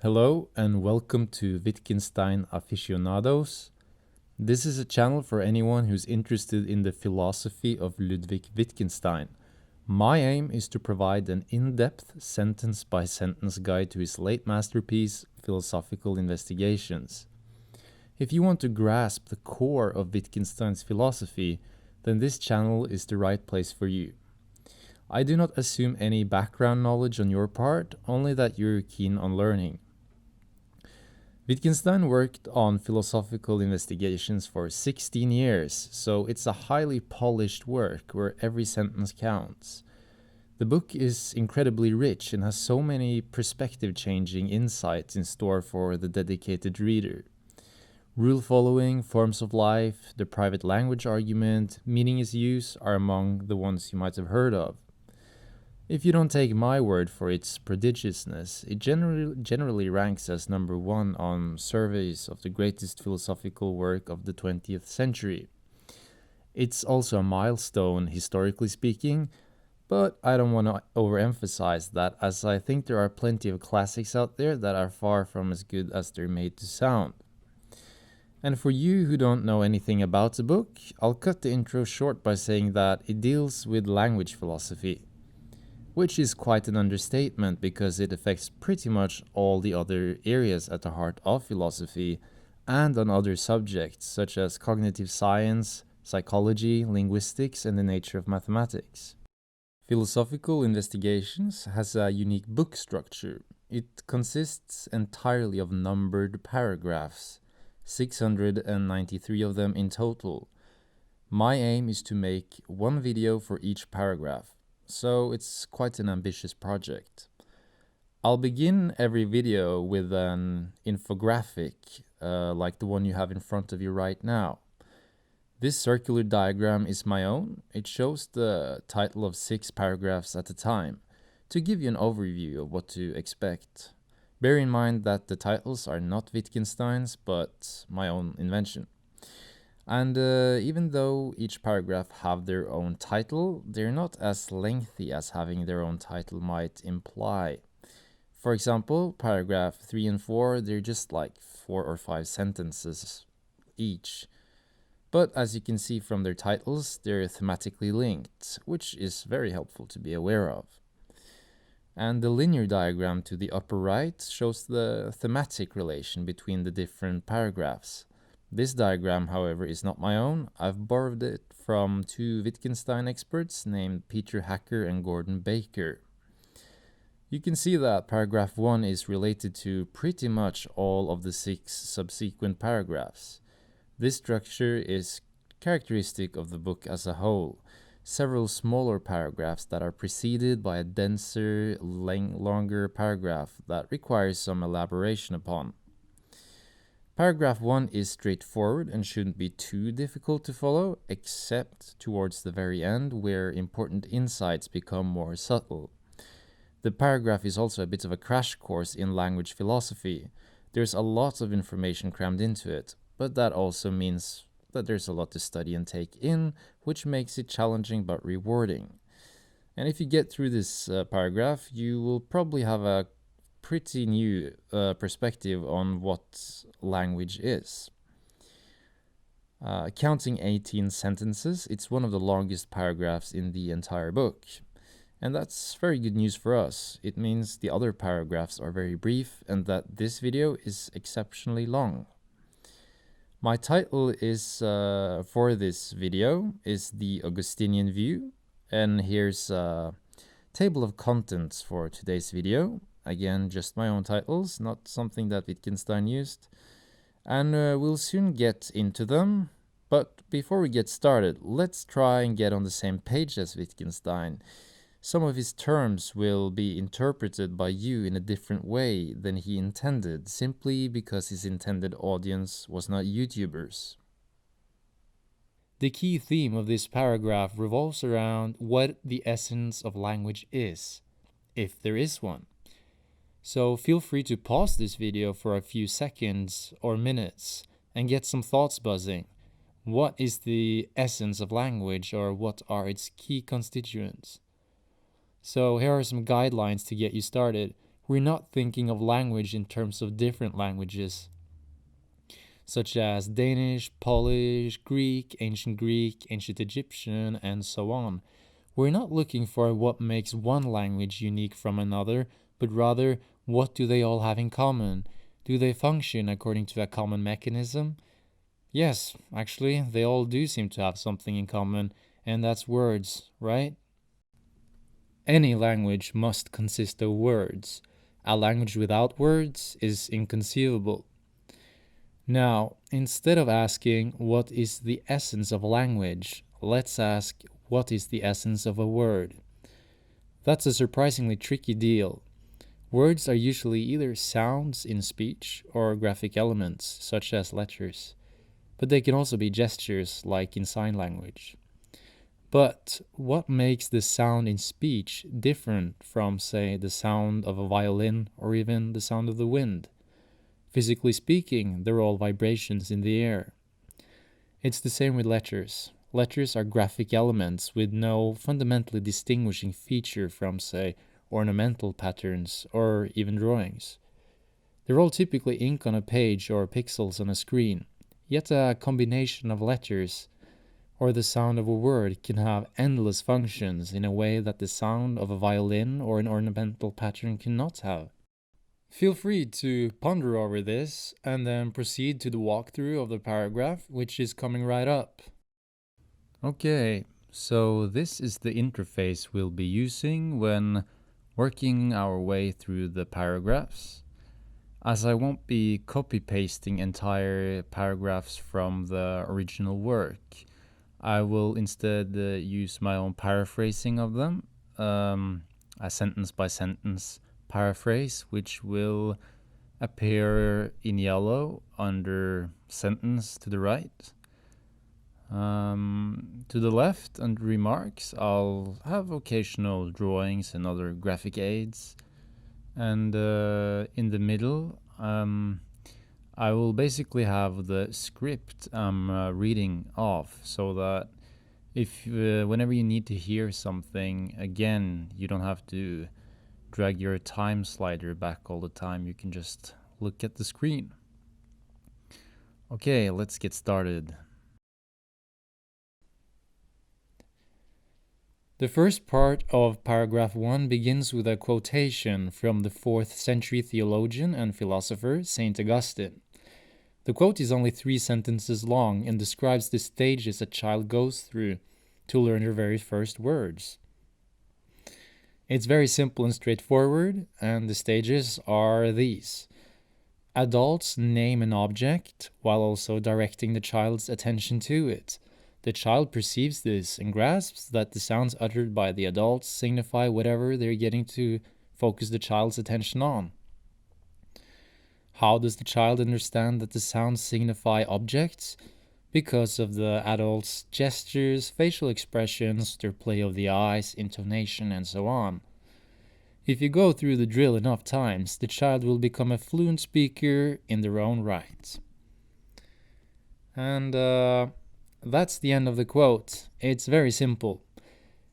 Hello and welcome to Wittgenstein Aficionados. This is a channel for anyone who's interested in the philosophy of Ludwig Wittgenstein. My aim is to provide an in-depth sentence-by-sentence guide to his late masterpiece, Philosophical Investigations. If you want to grasp the core of Wittgenstein's philosophy, then this channel is the right place for you. I do not assume any background knowledge on your part, only that you're keen on learning. Wittgenstein worked on philosophical investigations for 16 years, so it's a highly polished work where every sentence counts. The book is incredibly rich and has so many perspective-changing insights in store for the dedicated reader. Rule following, forms of life, the private language argument, meaning is use are among the ones you might have heard of. If you don't take my word for its prodigiousness, it generally ranks as number one on surveys of the greatest philosophical work of the 20th century. It's also a milestone, historically speaking, but I don't want to overemphasize that, as I think there are plenty of classics out there that are far from as good as they're made to sound. And for you who don't know anything about the book, I'll cut the intro short by saying that it deals with language philosophy, which is quite an understatement because it affects pretty much all the other areas at the heart of philosophy and on other subjects such as cognitive science, psychology, linguistics, and the nature of mathematics. Philosophical Investigations has a unique book structure. It consists entirely of numbered paragraphs, 693 of them in total. My aim is to make one video for each paragraph, so it's quite an ambitious project. I'll begin every video with an infographic, like the one you have in front of you right now. This circular diagram is my own. It shows the title of 6 paragraphs at a time, to give you an overview of what to expect. Bear in mind that the titles are not Wittgenstein's, but my own invention. And even though each paragraph have their own title, they're not as lengthy as having their own title might imply. For example, paragraph 3 and 4, they're just like 4 or 5 sentences each. But as you can see from their titles, they're thematically linked, which is very helpful to be aware of. And the linear diagram to the upper right shows the thematic relation between the different paragraphs. This diagram, however, is not my own. I've borrowed it from 2 Wittgenstein experts named Peter Hacker and Gordon Baker. You can see that paragraph 1 is related to pretty much all of the 6 subsequent paragraphs. This structure is characteristic of the book as a whole. Several smaller paragraphs that are preceded by a denser, longer paragraph that requires some elaboration upon. Paragraph 1 is straightforward and shouldn't be too difficult to follow, except towards the very end where important insights become more subtle. The paragraph is also a bit of a crash course in language philosophy. There's a lot of information crammed into it, but that also means that there's a lot to study and take in, which makes it challenging but rewarding. And if you get through this paragraph, you will probably have a pretty new perspective on what language is. Counting 18 sentences, it's one of the longest paragraphs in the entire book. And that's very good news for us. It means the other paragraphs are very brief and that this video is exceptionally long. My title is for this video is The Augustinian View, and here's a table of contents for today's video. Again, just my own titles, not something that Wittgenstein used. And we'll soon get into them. But before we get started, let's try and get on the same page as Wittgenstein. Some of his terms will be interpreted by you in a different way than he intended, simply because his intended audience was not YouTubers. The key theme of this paragraph revolves around what the essence of language is, if there is one. So feel free to pause this video for a few seconds or minutes and get some thoughts buzzing. What is the essence of language, or what are its key constituents? So here are some guidelines to get you started. we're not thinking of language in terms of different languages, such as Danish, Polish, Greek, ancient Egyptian, and so on. We're not looking for what makes one language unique from another, but rather, what do they all have in common? Do they function according to a common mechanism? Yes, actually, they all do seem to have something in common, and that's words, right? Any language must consist of words. A language without words is inconceivable. Now, instead of asking what is the essence of a language, let's ask what is the essence of a word. That's a surprisingly tricky deal. Words are usually either sounds in speech or graphic elements, such as letters, but they can also be gestures, like in sign language. But what makes the sound in speech different from, say, the sound of a violin or even the sound of the wind? Physically speaking, they're all vibrations in the air. It's the same with letters. Letters are graphic elements with no fundamentally distinguishing feature from, say, ornamental patterns or even drawings. They're all typically ink on a page or pixels on a screen, yet a combination of letters or the sound of a word can have endless functions in a way that the sound of a violin or an ornamental pattern cannot have. Feel free to ponder over this and then proceed to the walkthrough of the paragraph, which is coming right up. Okay, so this is the interface we'll be using when working our way through the paragraphs. As I won't be copy-pasting entire paragraphs from the original work, I will instead use my own paraphrasing of them, a sentence-by-sentence paraphrase, which will appear in yellow under sentence to the right. To the left, under remarks, I'll have occasional drawings and other graphic aids. And in the middle, I will basically have the script I'm reading off, so that if whenever you need to hear something again, you don't have to drag your time slider back all the time. You can just look at the screen. Okay, let's get started. The first part of paragraph 1 begins with a quotation from the 4th century theologian and philosopher Saint Augustine. The quote is only 3 sentences long and describes the stages a child goes through to learn her very first words. It's very simple and straightforward, and the stages are these. Adults name an object while also directing the child's attention to it. The child perceives this and grasps that the sounds uttered by the adults signify whatever they're getting to focus the child's attention on. How does the child understand that the sounds signify objects? Because of the adult's gestures, facial expressions, their play of the eyes, intonation, and so on. If you go through the drill enough times, the child will become a fluent speaker in their own right. And that's the end of the quote. It's very simple.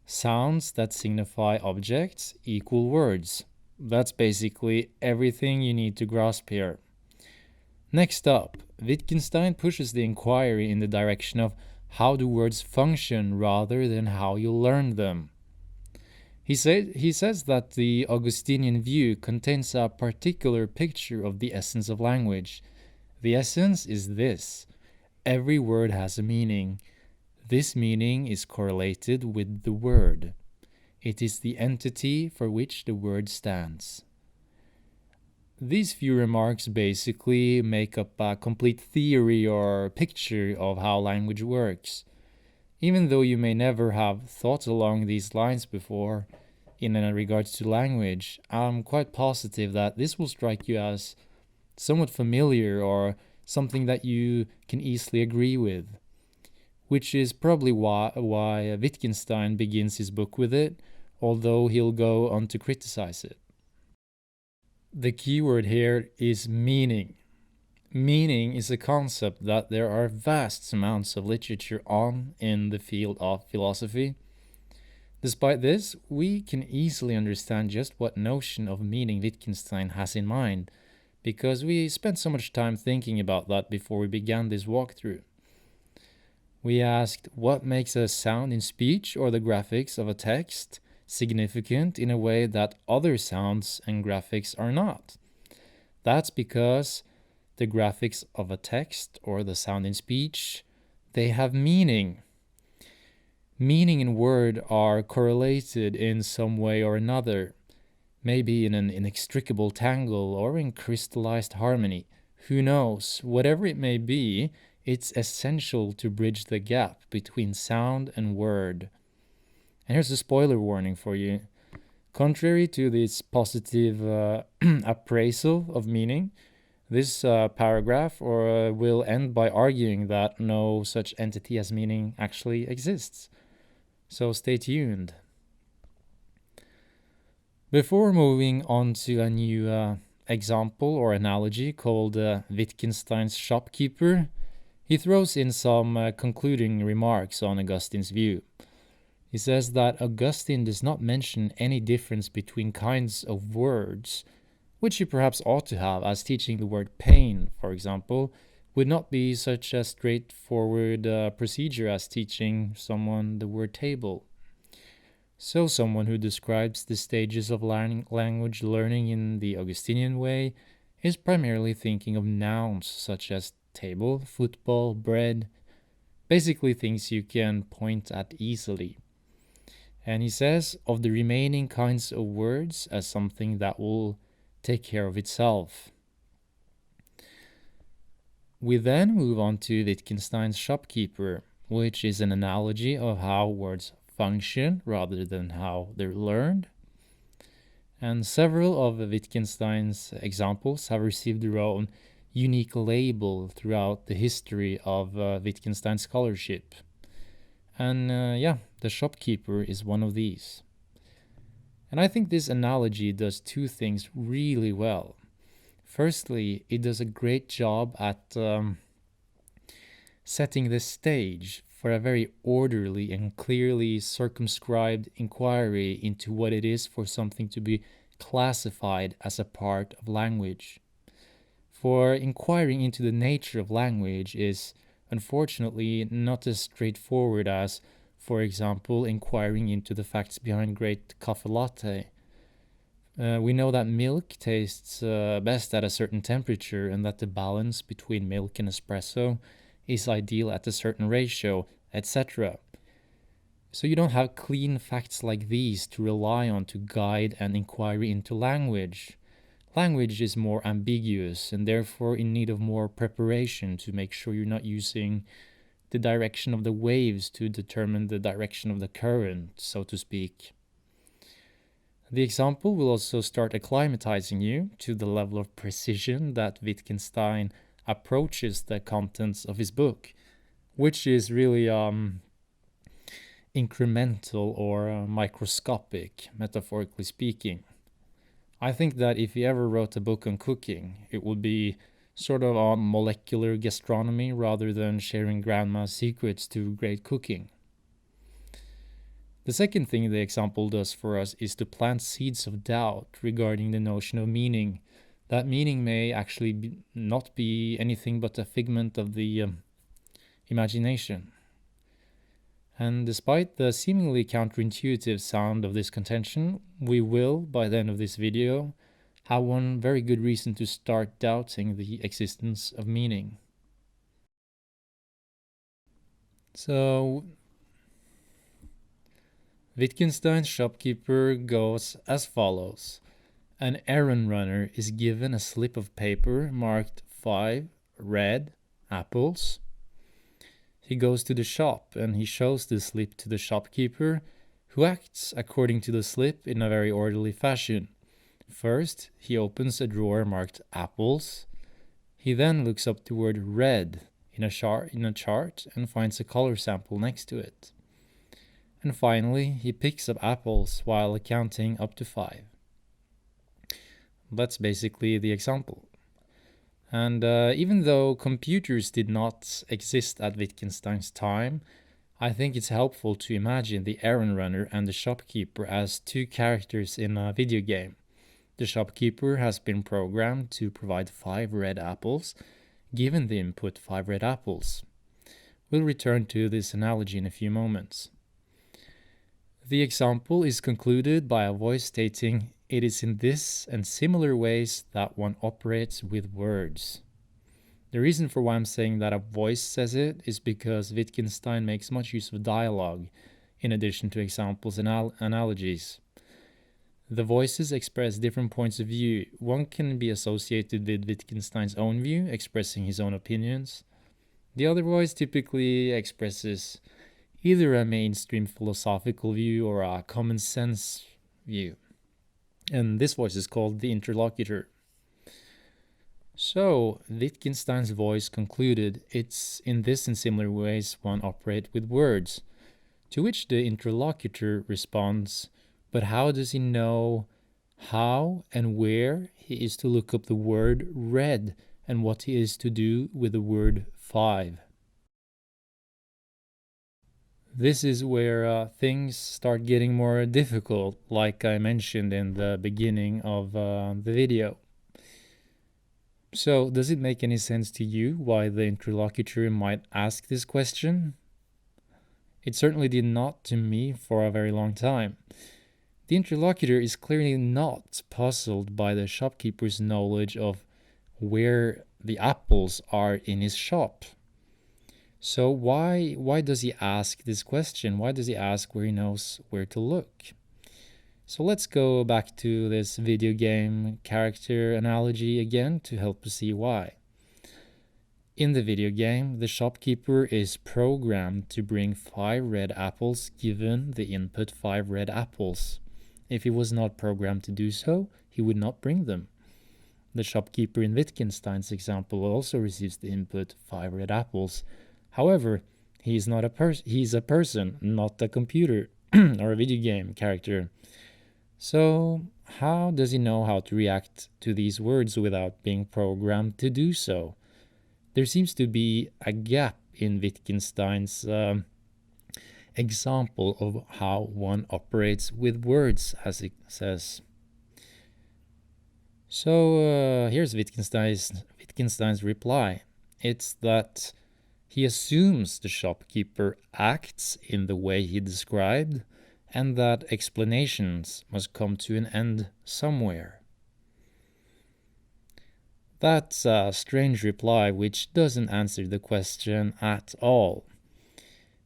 Sounds that signify objects equal words. That's basically everything you need to grasp here. Next up, Wittgenstein pushes the inquiry in the direction of how do words function rather than how you learn them. He says that the Augustinian view contains a particular picture of the essence of language. The essence is this: every word has a meaning. This meaning is correlated with the word. It is the entity for which the word stands. These few remarks basically make up a complete theory or picture of how language works. Even though you may never have thought along these lines before in regards to language, I'm quite positive that this will strike you as somewhat familiar or something that you can easily agree with, which is probably why Wittgenstein begins his book with it, although he'll go on to criticize it. The key word here is meaning. Meaning is a concept that there are vast amounts of literature on in the field of philosophy. Despite this, we can easily understand just what notion of meaning Wittgenstein has in mind, because we spent so much time thinking about that before we began this walkthrough. We asked what makes a sound in speech or the graphics of a text significant in a way that other sounds and graphics are not. That's because the graphics of a text or the sound in speech, they have meaning. Meaning and word are correlated in some way or another, maybe in an inextricable tangle or in crystallized harmony. Who knows? Whatever it may be, it's essential to bridge the gap between sound and word. And here's a spoiler warning for you. Contrary to this positive appraisal of meaning, this paragraph will end by arguing that no such entity as meaning actually exists. So stay tuned. Before moving on to a new example or analogy called Wittgenstein's shopkeeper, he throws in some concluding remarks on Augustine's view. He says that Augustine does not mention any difference between kinds of words, which he perhaps ought to have, as teaching the word pain, for example, would not be such a straightforward procedure as teaching someone the word table. So someone who describes the stages of language learning in the Augustinian way is primarily thinking of nouns such as table, football, bread, basically things you can point at easily. And he says of the remaining kinds of words as something that will take care of itself. We then move on to Wittgenstein's shopkeeper, which is an analogy of how words function rather than how they're learned. And several of Wittgenstein's examples have received their own unique label throughout the history of Wittgenstein scholarship. And the shopkeeper is one of these. And I think this analogy does two things really well. Firstly, it does a great job at setting the stage for a very orderly and clearly circumscribed inquiry into what it is for something to be classified as a part of language. For inquiring into the nature of language is unfortunately not as straightforward as, for example, inquiring into the facts behind great coffee latte. We know that milk tastes best at a certain temperature and that the balance between milk and espresso is ideal at a certain ratio, etc. So you don't have clean facts like these to rely on to guide an inquiry into language. Language is more ambiguous and therefore in need of more preparation to make sure you're not using the direction of the waves to determine the direction of the current, so to speak. The example will also start acclimatizing you to the level of precision that Wittgenstein approaches the contents of his book, which is really incremental or microscopic, metaphorically speaking. I think that if he ever wrote a book on cooking, it would be sort of on molecular gastronomy rather than sharing grandma's secrets to great cooking. The second thing the example does for us is to plant seeds of doubt regarding the notion of meaning. That meaning may actually not be anything but a figment of the imagination. And despite the seemingly counterintuitive sound of this contention, we will, by the end of this video, have one very good reason to start doubting the existence of meaning. So, Wittgenstein's shopkeeper goes as follows. An errand runner is given a slip of paper marked 5 red apples. He goes to the shop and he shows the slip to the shopkeeper, who acts according to the slip in a very orderly fashion. First, he opens a drawer marked apples. He then looks up the word red in a chart and finds a color sample next to it. And finally, he picks up apples while counting up to 5. That's basically the example. And even though computers did not exist at Wittgenstein's time, I think it's helpful to imagine the errand runner and the shopkeeper as two characters in a video game. The shopkeeper has been programmed to provide 5 red apples, given the input 5 red apples. We'll return to this analogy in a few moments. The example is concluded by a voice stating, "It is in this and similar ways that one operates with words." The reason for why I'm saying that a voice says it is because Wittgenstein makes much use of dialogue, in addition to examples and analogies. The voices express different points of view. One can be associated with Wittgenstein's own view, expressing his own opinions. The other voice typically expresses either a mainstream philosophical view or a common sense view. And this voice is called the interlocutor. So, Wittgenstein's voice concluded, "It's in this and similar ways one operate with words," to which the interlocutor responds, "But how does he know how and where he is to look up the word red and what he is to do with the word 5? This is where things start getting more difficult, like I mentioned in the beginning of the video. So, does it make any sense to you why the interlocutor might ask this question? It certainly did not to me for a very long time. The interlocutor is clearly not puzzled by the shopkeeper's knowledge of where the apples are in his shop. So why does he ask this question? Why does he ask where he knows where to look? So let's go back to this video game character analogy again to help us see why. In the video game, the shopkeeper is programmed to bring 5 red apples given the input 5 red apples. If he was not programmed to do so, he would not bring them. The shopkeeper in Wittgenstein's example also receives the input 5 red apples. However, he's a person, not a computer or a video game character. So, how does he know how to react to these words without being programmed to do so? There seems to be a gap in Wittgenstein's example of how one operates with words, as it says. So here's Wittgenstein's reply. It's that he assumes the shopkeeper acts in the way he described, and that explanations must come to an end somewhere. That's a strange reply which doesn't answer the question at all.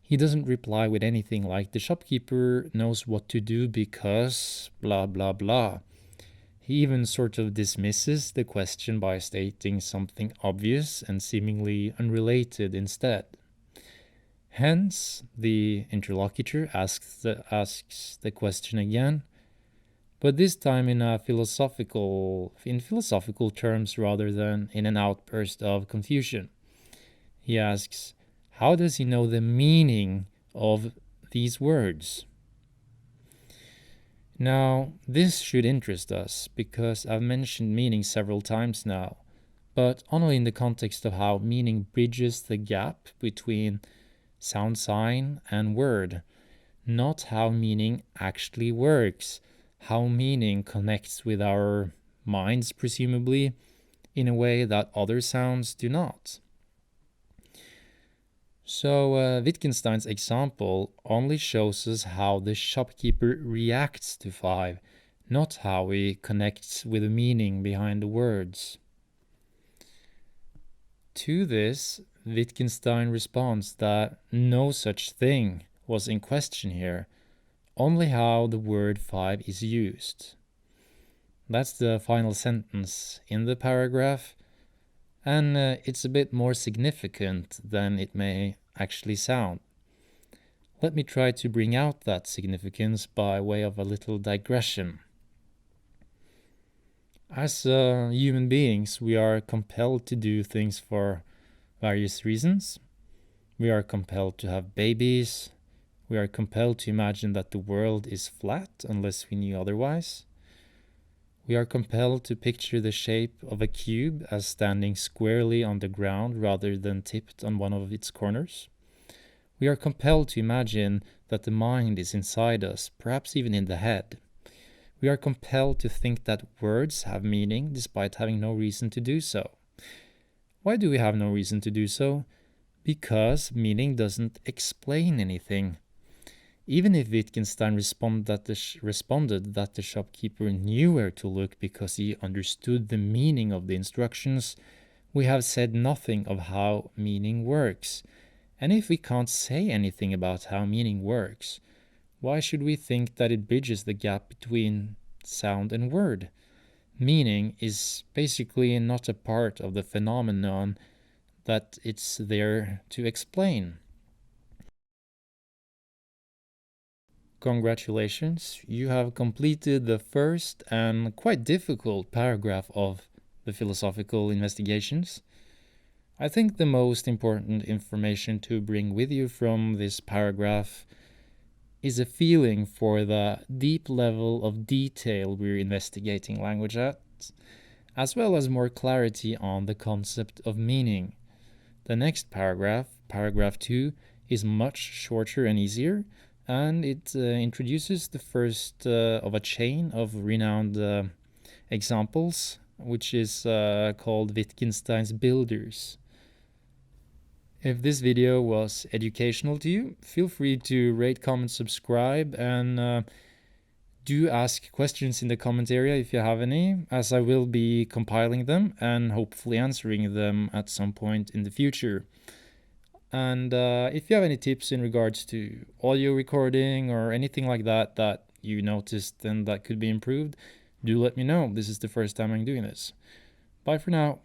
He doesn't reply with anything like the shopkeeper knows what to do because blah blah blah. He even sort of dismisses the question by stating something obvious and seemingly unrelated instead. Hence, the interlocutor asks the question again, but this time in philosophical terms rather than in an outburst of confusion. He asks, how does he know the meaning of these words? Now, this should interest us because I've mentioned meaning several times now, but only in the context of how meaning bridges the gap between sound sign and word, not how meaning actually works, how meaning connects with our minds, presumably, in a way that other sounds do not. So Wittgenstein's example only shows us how the shopkeeper reacts to 5, not how he connects with the meaning behind the words. To this, Wittgenstein responds that no such thing was in question here, only how the word 5 is used. That's the final sentence in the paragraph, and it's a bit more significant than it may actually sound. Let me try to bring out that significance by way of a little digression. As human beings, we are compelled to do things for various reasons. We are compelled to have babies. We are compelled to imagine that the world is flat unless we knew otherwise. We are compelled to picture the shape of a cube as standing squarely on the ground rather than tipped on one of its corners. We are compelled to imagine that the mind is inside us, perhaps even in the head. We are compelled to think that words have meaning despite having no reason to do so. Why do we have no reason to do so? Because meaning doesn't explain anything. Even if Wittgenstein responded that the shopkeeper knew where to look because he understood the meaning of the instructions, we have said nothing of how meaning works. And if we can't say anything about how meaning works, why should we think that it bridges the gap between sound and word? Meaning is basically not a part of the phenomenon that it's there to explain. Congratulations, you have completed the first and quite difficult paragraph of the philosophical investigations. I think the most important information to bring with you from this paragraph is a feeling for the deep level of detail we're investigating language at, as well as more clarity on the concept of meaning. The next paragraph, paragraph 2, is much shorter and easier, and it introduces the first of a chain of renowned examples, which is called Wittgenstein's builders. If this video was educational to you, feel free to rate, comment, subscribe, and do ask questions in the comment area if you have any, as I will be compiling them and hopefully answering them at some point in the future. And if you have any tips in regards to audio recording or anything like that that you noticed and that could be improved, do let me know. This is the first time I'm doing this. Bye for now.